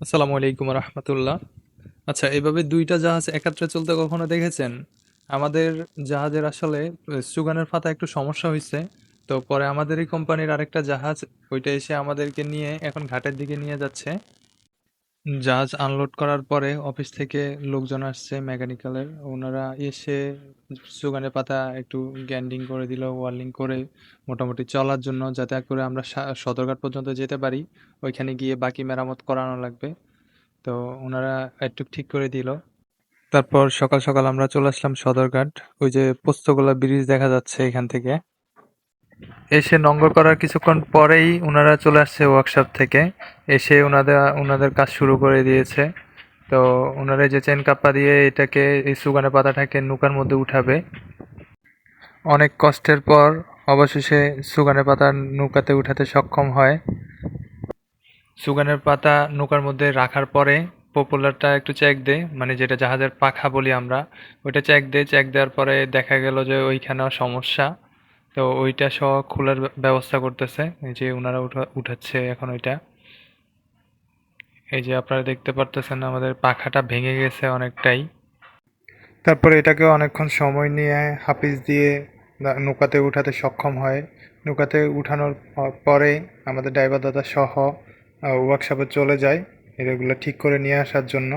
আসসালামু আলাইকুম রহমতুল্লাহ। আচ্ছা, এভাবে দুইটা জাহাজ একাত্রে চলতে কখনো দেখেছেন? আমাদের জাহাজের আসলে সুগানের পাতা একটু সমস্যা হয়েছে। তো পরে আমাদেরই কোম্পানির আরেকটা জাহাজ, ওইটা এসে আমাদেরকে নিয়ে এখন ঘাটের দিকে নিয়ে যাচ্ছে। জাহাজ আনলোড করার পরে অফিস থেকে লোকজন আসছে মেকানিক্যালের, ওনারা এসে সুগানের পাতা একটু গ্যান্ডিং করে দিল, ওয়ার্লিং করে মোটামুটি চলার জন্য, যাতে করে আমরা সদরঘাট পর্যন্ত যেতে পারি। ওইখানে গিয়ে বাকি মেরামত করানো লাগবে। তো ওনারা একটু ঠিক করে দিল। তারপর সকাল সকাল আমরা চলে আসলাম সদরঘাট। ওই যে পোস্তগোলা ব্রিজ দেখা যাচ্ছে এখান থেকে। এসে নঙ্গর করার কিছুক্ষণ পরেই ওনারা চলে আসছে ওয়ার্কশপ থেকে। এসে ওনাদের ওনাদের কাজ শুরু করে দিয়েছে। তো ওনারা যে চেন কাপ্পা দিয়ে এটাকে, এই সুগানের পাতাটাকে নৌকার মধ্যে উঠাবে। অনেক কষ্টের পর অবশেষে সুগানের পাতা নৌকাতে উঠাতে সক্ষম হয়। সুগানের পাতা নৌকার মধ্যে রাখার পরে প্রপেলারটা একটু চেক দেয়, মানে যেটা জাহাজের পাখা বলি আমরা, ওইটা চেক দেয়। চেক দেওয়ার পরে দেখা গেল যে ওইখানেও সমস্যা। তো ওইটা সহ খোলার ব্যবস্থা করতেছে, এই যে ওনারা উঠাচ্ছে এখন ওইটা। এই যে আপনারা দেখতে পারতেছেন আমাদের পাখাটা ভেঙে গেছে অনেকটাই। তারপরে এটাকে অনেকক্ষণ সময় নিয়ে হাপিস দিয়ে নৌকাতে উঠাতে সক্ষম হয়। নৌকাতে উঠানোর পরে আমাদের ড্রাইভার দাদা সহ ওয়ার্কশপে চলে যায় এগুলো ঠিক করে নিয়ে আসার জন্য।